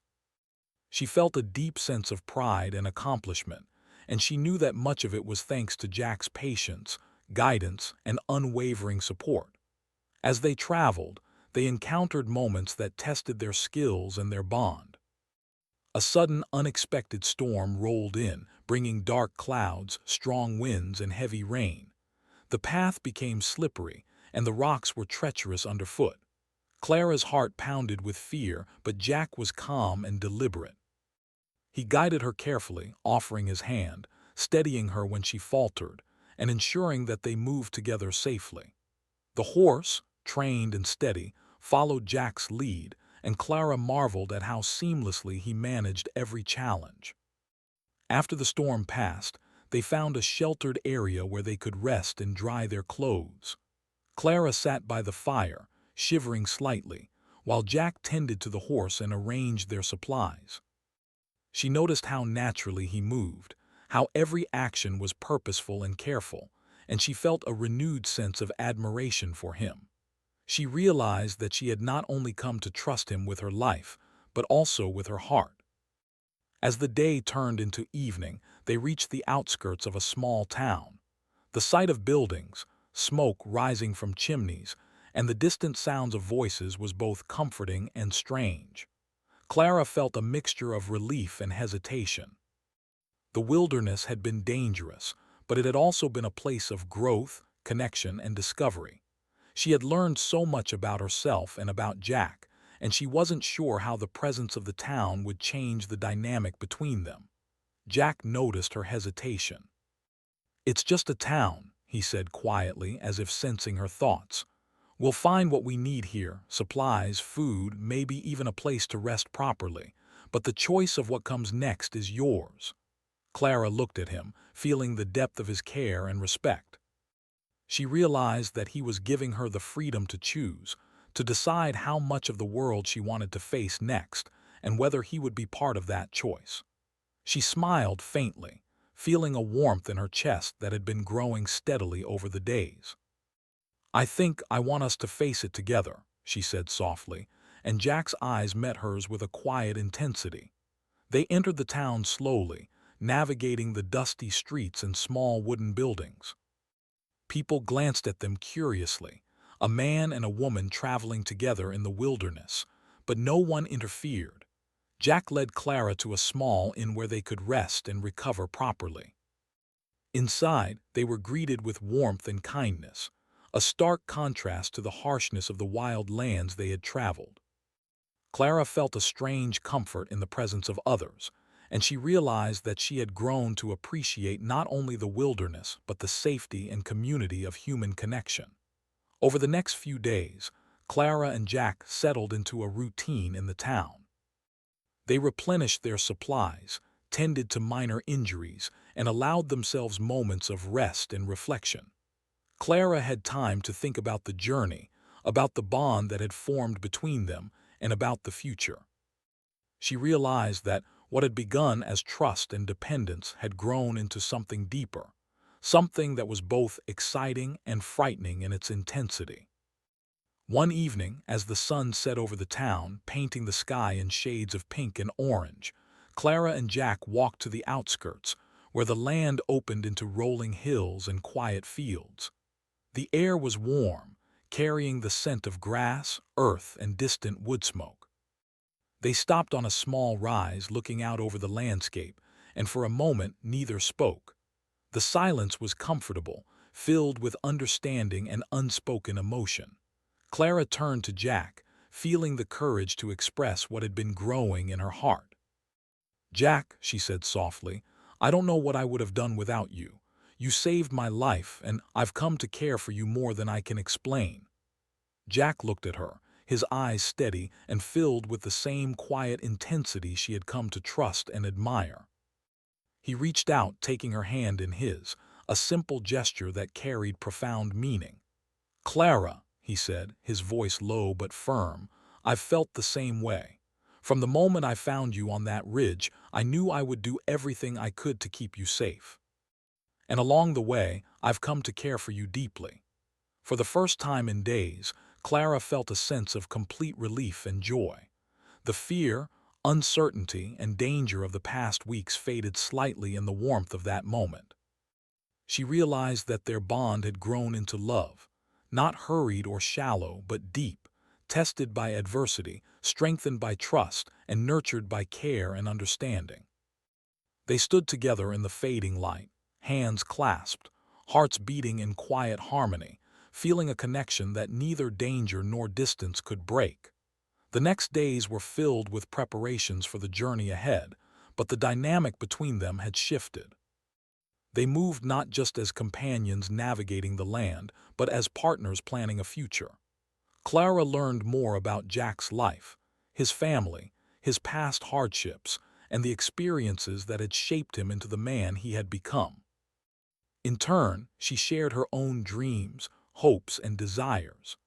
She felt a deep sense of pride and accomplishment, and she knew that much of it was thanks to Jack's patience, guidance, and unwavering support. As they traveled, they encountered moments that tested their skills and their bond. A sudden, unexpected storm rolled in, bringing dark clouds, strong winds, and heavy rain. The path became slippery, and the rocks were treacherous underfoot. Clara's heart pounded with fear, but Jack was calm and deliberate. He guided her carefully, offering his hand, steadying her when she faltered, and ensuring that they moved together safely. The horse, trained and steady, followed Jack's lead, and Clara marveled at how seamlessly he managed every challenge. After the storm passed, they found a sheltered area where they could rest and dry their clothes. Clara sat by the fire, shivering slightly, while Jack tended to the horse and arranged their supplies. She noticed how naturally he moved, how every action was purposeful and careful, and she felt a renewed sense of admiration for him. She realized that she had not only come to trust him with her life, but also with her heart. As the day turned into evening, they reached the outskirts of a small town. The sight of buildings, smoke rising from chimneys, and the distant sounds of voices was both comforting and strange. Clara felt a mixture of relief and hesitation. The wilderness had been dangerous, but it had also been a place of growth, connection, and discovery. She had learned so much about herself and about Jack, and she wasn't sure how the presence of the town would change the dynamic between them. Jack noticed her hesitation. "It's just a town," he said quietly, as if sensing her thoughts. "We'll find what we need here, supplies, food, maybe even a place to rest properly. But the choice of what comes next is yours." Clara looked at him, feeling the depth of his care and respect. She realized that he was giving her the freedom to choose, to decide how much of the world she wanted to face next, and whether he would be part of that choice. She smiled faintly, feeling a warmth in her chest that had been growing steadily over the days. "I think I want us to face it together," she said softly, and Jack's eyes met hers with a quiet intensity. They entered the town slowly, navigating the dusty streets and small wooden buildings. People glanced at them curiously, a man and a woman traveling together in the wilderness, but no one interfered. Jack led Clara to a small inn where they could rest and recover properly. Inside, they were greeted with warmth and kindness, a stark contrast to the harshness of the wild lands they had traveled. Clara felt a strange comfort in the presence of others, and she realized that she had grown to appreciate not only the wilderness but the safety and community of human connection. Over the next few days, Clara and Jack settled into a routine in the town. They replenished their supplies, tended to minor injuries, and allowed themselves moments of rest and reflection. Clara had time to think about the journey, about the bond that had formed between them, and about the future. She realized that what had begun as trust and dependence had grown into something deeper, something that was both exciting and frightening in its intensity. One evening, as the sun set over the town, painting the sky in shades of pink and orange, Clara and Jack walked to the outskirts, where the land opened into rolling hills and quiet fields. The air was warm, carrying the scent of grass, earth, and distant wood smoke. They stopped on a small rise looking out over the landscape, and for a moment neither spoke. The silence was comfortable, filled with understanding and unspoken emotion. Clara turned to Jack, feeling the courage to express what had been growing in her heart. "Jack," she said softly, "I don't know what I would have done without you. You saved my life, and I've come to care for you more than I can explain." Jack looked at her, his eyes steady and filled with the same quiet intensity she had come to trust and admire. He reached out, taking her hand in his, a simple gesture that carried profound meaning. "Clara," he said, his voice low but firm, "I've felt the same way. From the moment I found you on that ridge, I knew I would do everything I could to keep you safe. And along the way, I've come to care for you deeply." For the first time in days, Clara felt a sense of complete relief and joy. The fear, uncertainty, and danger of the past weeks faded slightly in the warmth of that moment. She realized that their bond had grown into love, not hurried or shallow, but deep, tested by adversity, strengthened by trust, and nurtured by care and understanding. They stood together in the fading light, hands clasped, hearts beating in quiet harmony, feeling a connection that neither danger nor distance could break. The next days were filled with preparations for the journey ahead, but the dynamic between them had shifted. They moved not just as companions navigating the land, but as partners planning a future. Clara learned more about Jack's life, his family, his past hardships, and the experiences that had shaped him into the man he had become. In turn, she shared her own dreams, hopes, and desires.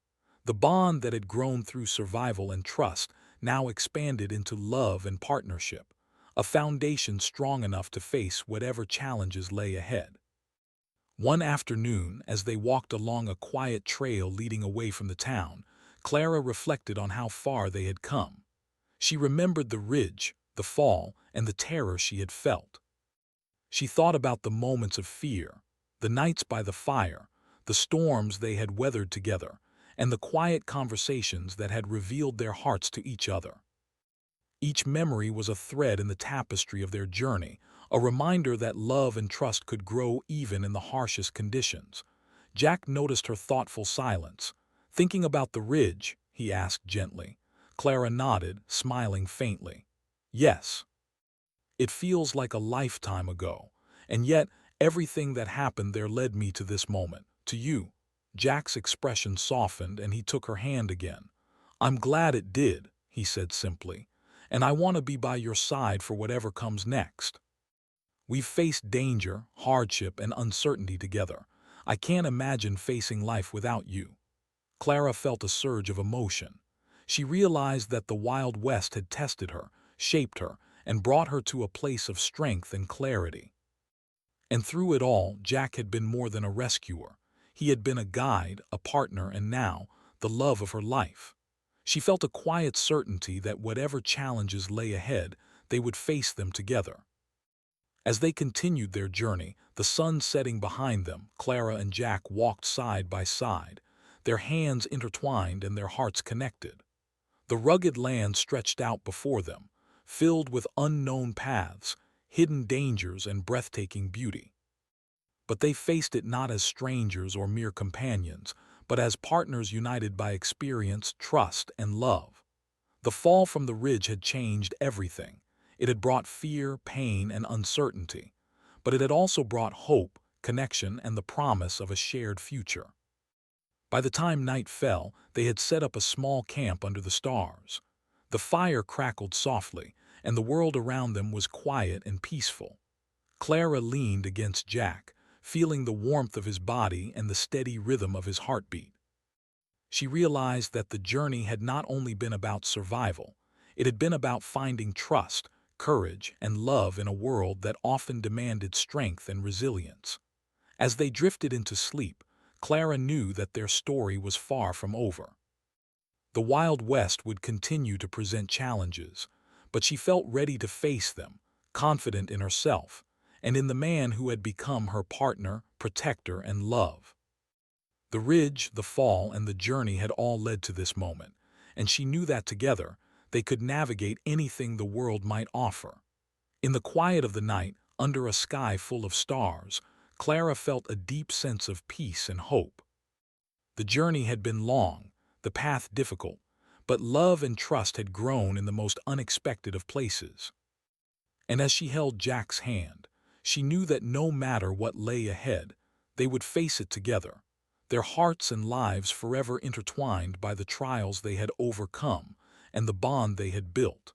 The bond that had grown through survival and trust now expanded into love and partnership, a foundation strong enough to face whatever challenges lay ahead. One afternoon, as they walked along a quiet trail leading away from the town, Clara reflected on how far they had come. She remembered the ridge, the fall, and the terror she had felt. She thought about the moments of fear, the nights by the fire, the storms they had weathered together, and the quiet conversations that had revealed their hearts to each other. Each memory was a thread in the tapestry of their journey, a reminder that love and trust could grow even in the harshest conditions. Jack noticed her thoughtful silence. "Thinking about the ridge?" he asked gently. Clara nodded, smiling faintly. "Yes. It feels like a lifetime ago. And yet, everything that happened there led me to this moment, to you." Jack's expression softened and he took her hand again. "I'm glad it did," he said simply, "and I want to be by your side for whatever comes next. We've faced danger, hardship, and uncertainty together. I can't imagine facing life without you." Clara felt a surge of emotion. She realized that the Wild West had tested her, shaped her, and brought her to a place of strength and clarity. And through it all, Jack had been more than a rescuer. He had been a guide, a partner, and now, the love of her life. She felt a quiet certainty that whatever challenges lay ahead, they would face them together. As they continued their journey, the sun setting behind them, Clara and Jack walked side by side, their hands intertwined and their hearts connected. The rugged land stretched out before them, filled with unknown paths, hidden dangers, and breathtaking beauty. But they faced it not as strangers or mere companions, but as partners united by experience, trust, and love. The fall from the ridge had changed everything. It had brought fear, pain, and uncertainty, but it had also brought hope, connection, and the promise of a shared future. By the time night fell, they had set up a small camp under the stars. The fire crackled softly, and the world around them was quiet and peaceful. Clara leaned against Jack, feeling the warmth of his body and the steady rhythm of his heartbeat. She realized that the journey had not only been about survival, it had been about finding trust, courage, and love in a world that often demanded strength and resilience. As they drifted into sleep, Clara knew that their story was far from over. The Wild West would continue to present challenges, but she felt ready to face them, confident in herself, and in the man who had become her partner, protector, and love. The ridge, the fall, and the journey had all led to this moment, and she knew that together, they could navigate anything the world might offer. In the quiet of the night, under a sky full of stars, Clara felt a deep sense of peace and hope. The journey had been long, the path difficult, but love and trust had grown in the most unexpected of places. And as she held Jack's hand, she knew that no matter what lay ahead, they would face it together, their hearts and lives forever intertwined by the trials they had overcome and the bond they had built.